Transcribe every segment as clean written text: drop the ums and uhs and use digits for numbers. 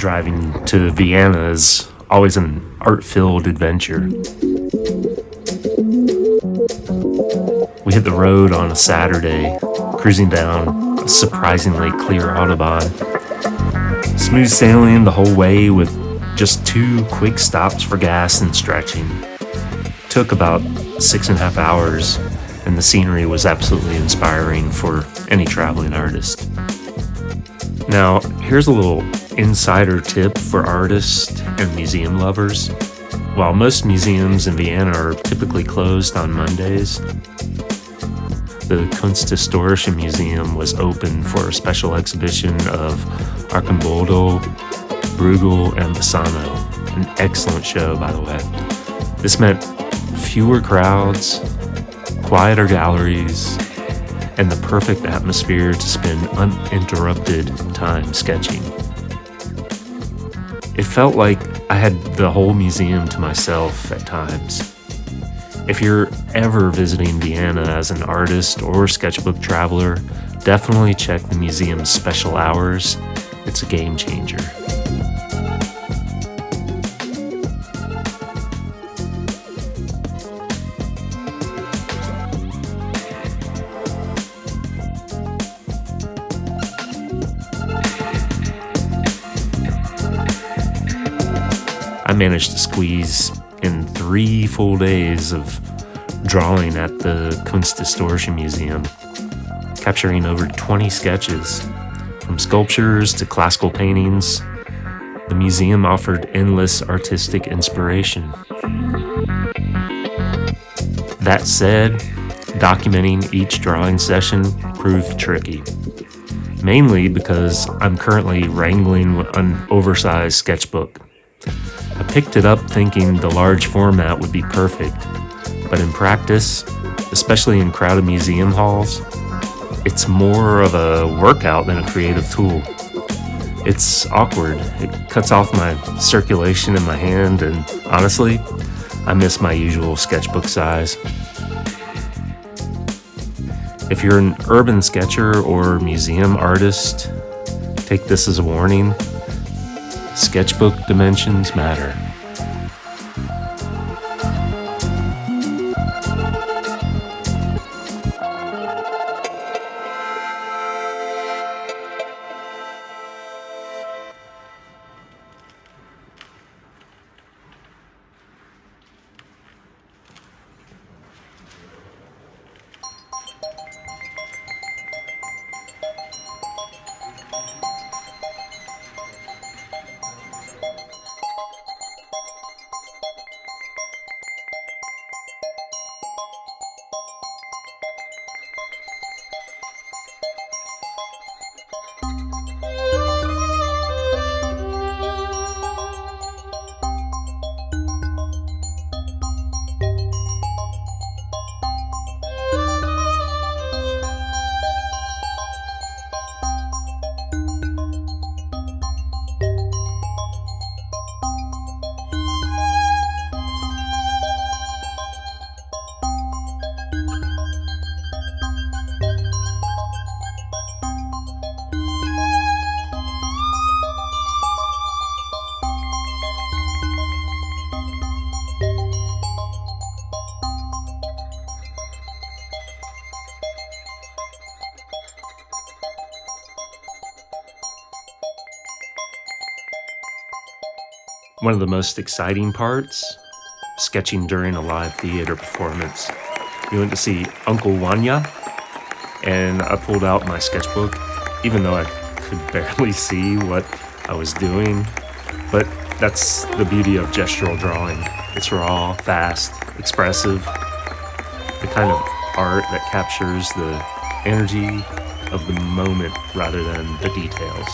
Driving to Vienna is always an art-filled adventure. We hit the road on a Saturday, cruising down a surprisingly clear autobahn. Smooth sailing the whole way with just 2 quick stops for gas and stretching. Took about 6.5 hours, and the scenery was absolutely inspiring for any traveling artist. Now, here's a little insider tip for artists and museum lovers. While most museums in Vienna are typically closed on Mondays, the Kunsthistorisches Museum was open for a special exhibition of Arcimboldo, Bruegel, and Bassano. An excellent show, by the way. This meant fewer crowds, quieter galleries, and the perfect atmosphere to spend uninterrupted time sketching. It felt like I had the whole museum to myself at times. If you're ever visiting Vienna as an artist or sketchbook traveler, definitely check the museum's special hours. It's a game changer. I managed to squeeze in 3 full days of drawing at the Kunsthistorisches Museum, capturing over 20 sketches. From sculptures to classical paintings, the museum offered endless artistic inspiration. That said, documenting each drawing session proved tricky, mainly because I'm currently wrangling an oversized sketchbook. I picked it up thinking the large format would be perfect, but in practice, especially in crowded museum halls, it's more of a workout than a creative tool. It's awkward. It cuts off my circulation in my hand, and honestly, I miss my usual sketchbook size. If you're an urban sketcher or museum artist, take this as a warning. Sketchbook dimensions matter. One of the most exciting parts, sketching during a live theater performance. We went to see Onkel Wanja, and I pulled out my sketchbook, even though I could barely see what I was doing. But that's the beauty of gestural drawing. It's raw, fast, expressive, the kind of art that captures the energy of the moment rather than the details.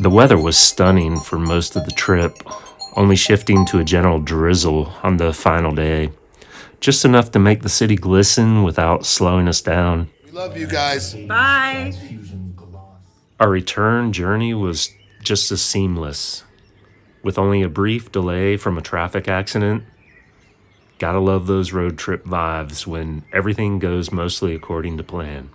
The weather was stunning for most of the trip, only shifting to a general drizzle on the final day. Just enough to make the city glisten without slowing us down. We love you guys. Bye. Our return journey was just as seamless, with only a brief delay from a traffic accident. Gotta love those road trip vibes when everything goes mostly according to plan.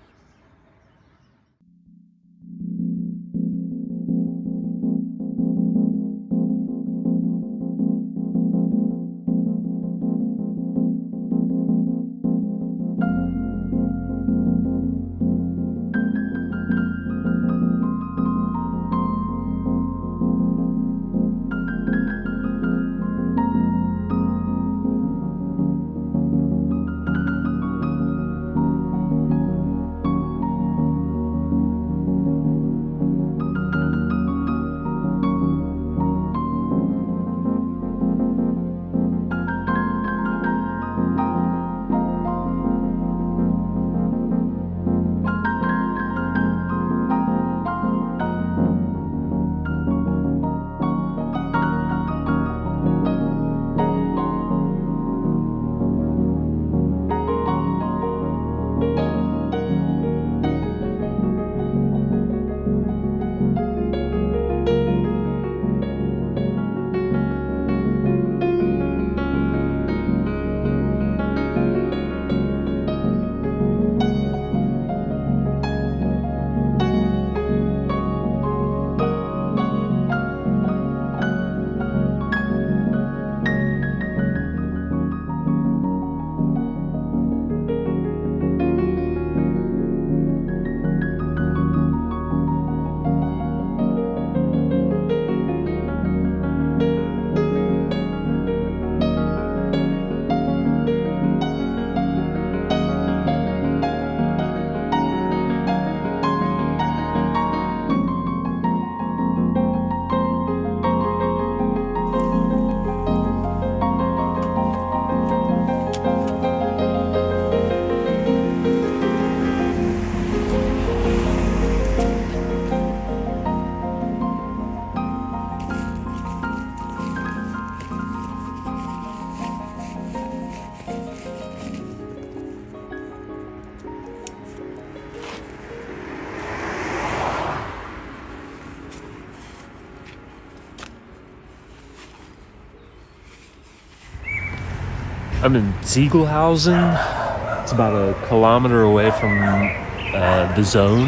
I'm in Ziegelhausen. It's about a kilometer away from the zone.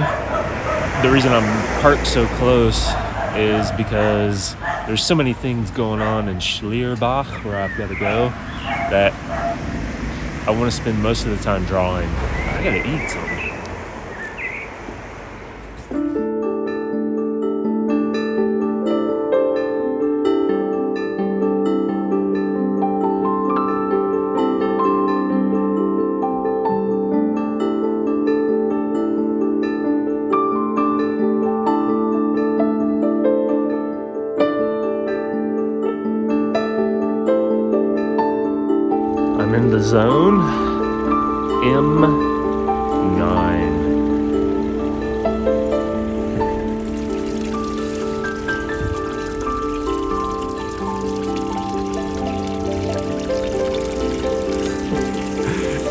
The reason I'm parked so close is because there's so many things going on in Schlierbach where I've got to go that I want to spend most of the time drawing. I gotta eat something. I'm in the zone M9.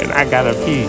And I gotta pee.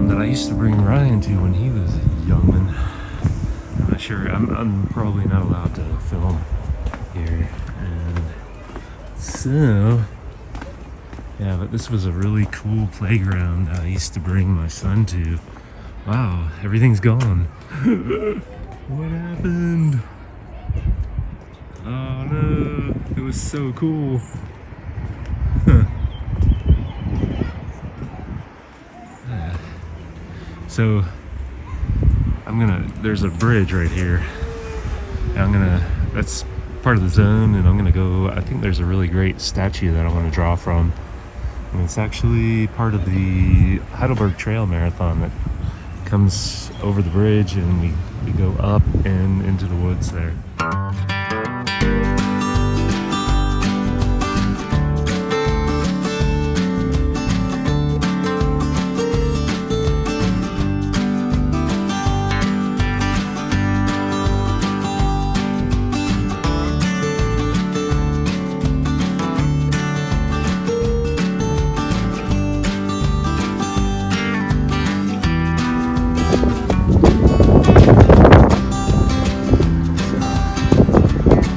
That I used to bring Ryan to when he was a youngin'. sure. I'm probably not allowed to film here. And so, yeah, but this was a really cool playground I used to bring my son to. Wow, everything's gone. What happened? Oh no, it was so cool. So there's a bridge right here. And that's part of the zone, and I'm gonna go, I think there's a really great statue that I want to draw from. And it's actually part of the Heidelberg Trail Marathon that comes over the bridge, and we go up and into the woods there.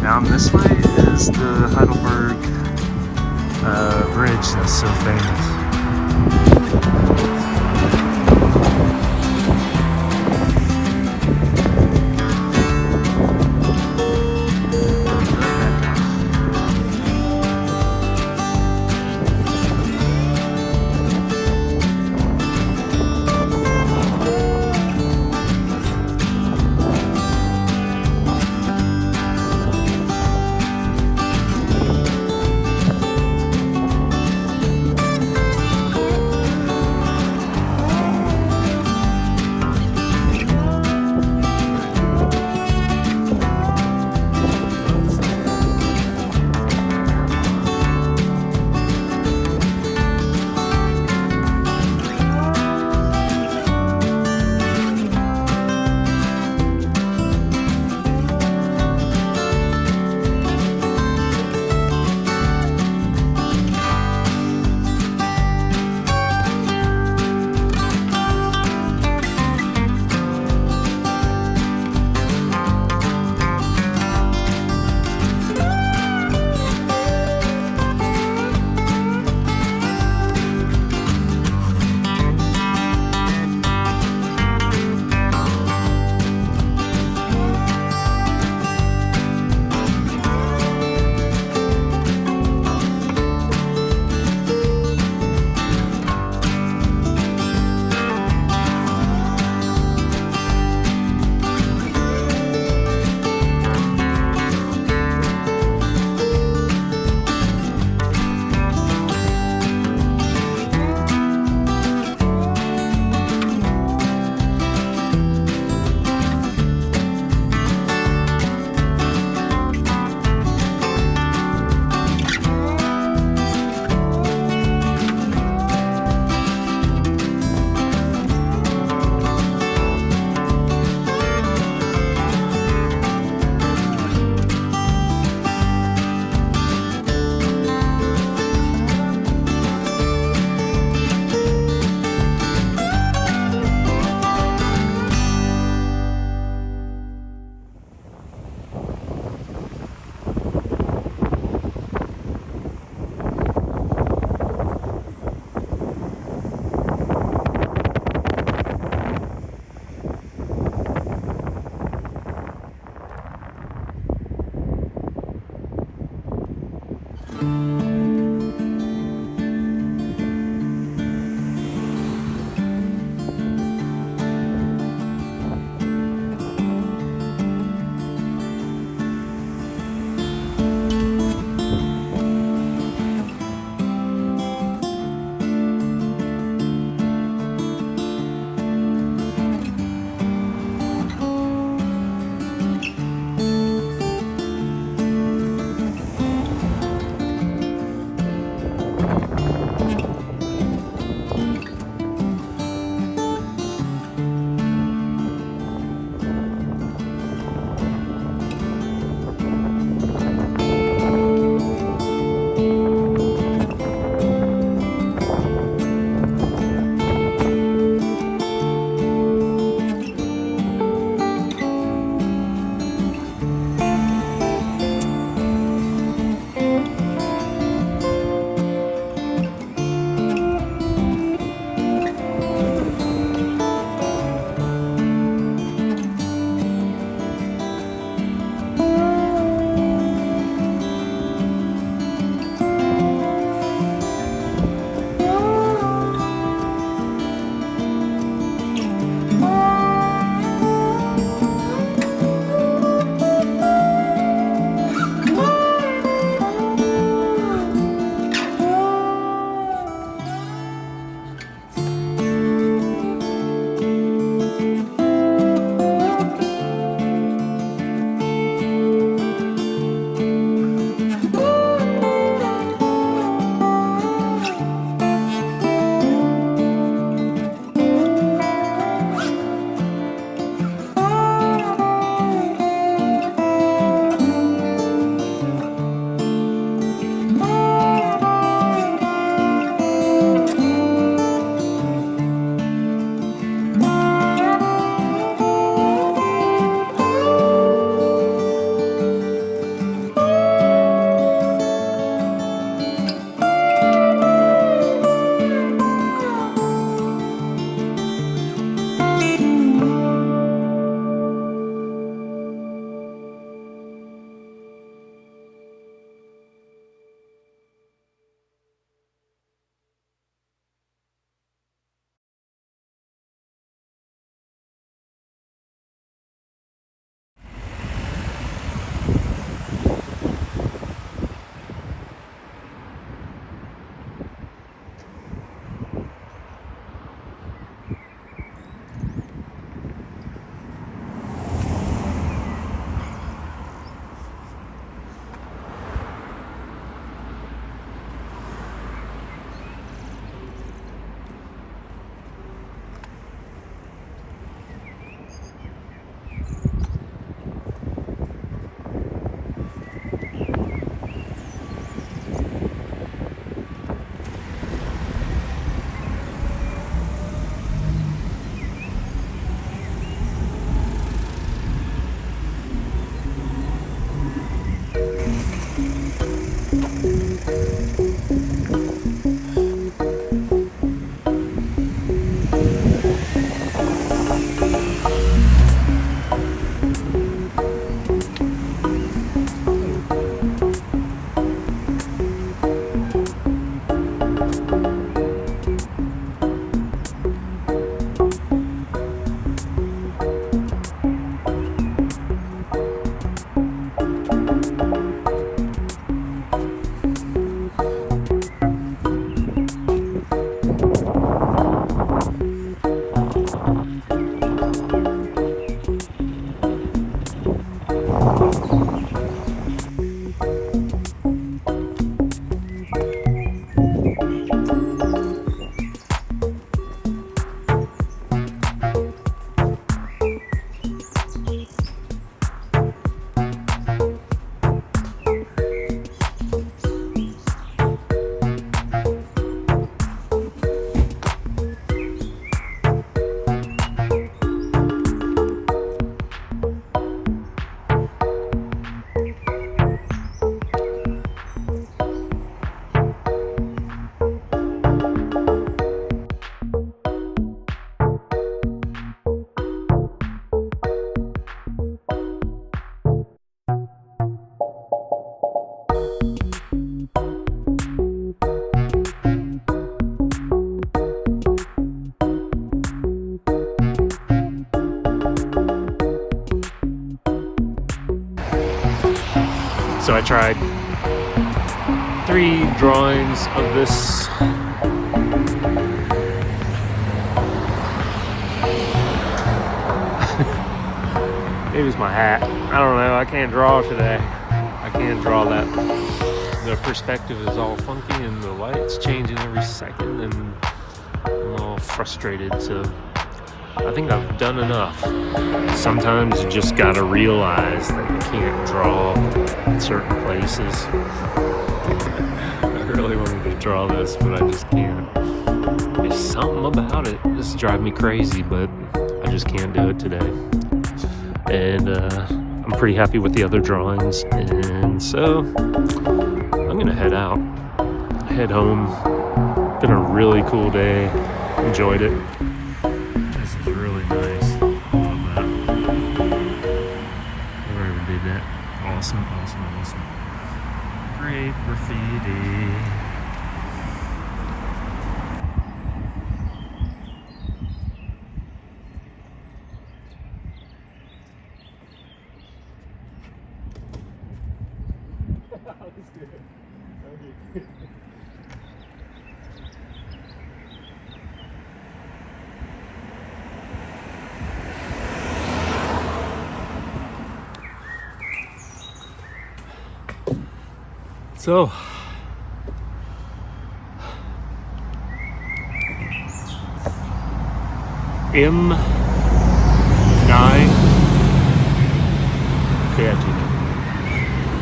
Down this way is the Heidelberg bridge that's so famous. So I tried 3 drawings of this. Maybe it's my hat. I don't know. I can't draw today. I can't draw that. The perspective is all funky and the light's changing every second, and I'm all frustrated. So I think I've done enough. Sometimes you just gotta realize that you can't draw in certain places. I really wanted to draw this, but I just can't. There's something about it. This drives me crazy, but I just can't do it today. And I'm pretty happy with the other drawings, and so I'm gonna head head home. Been a really cool day. Enjoyed it. This is really nice. Love that. Whoever did that. Awesome. Great graffiti. So, M9. Fertig.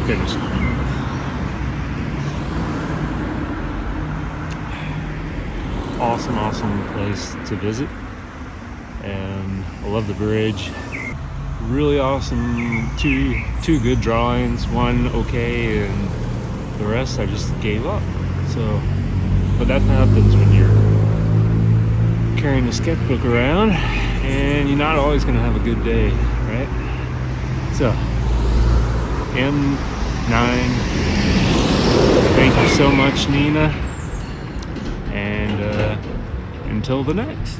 Finished. Awesome place to visit, and I love the bridge. Really awesome. Two good drawings. One okay, and the rest I just gave up. So, but that happens when you're carrying a sketchbook around, and you're not always going to have a good day, right? So, M9. Thank you so much, Nina. And until the next.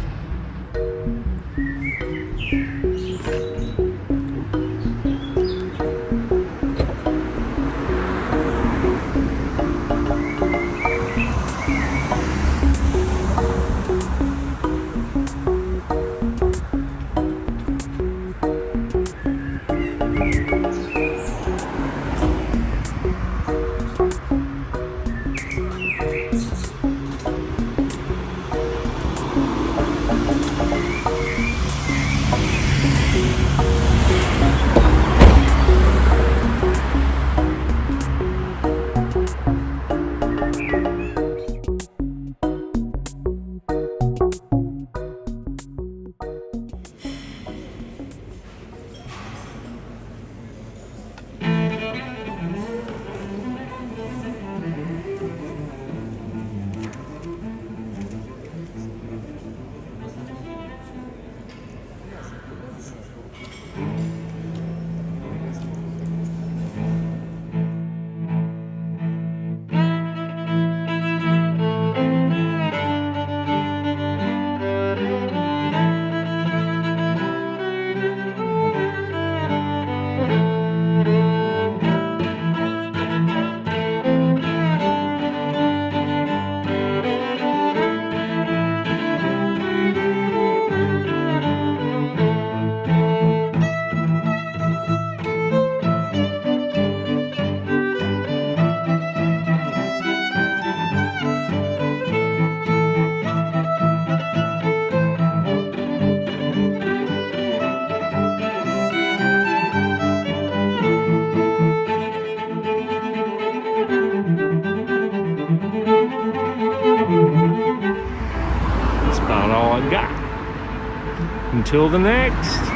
That's about all I got. Until the next.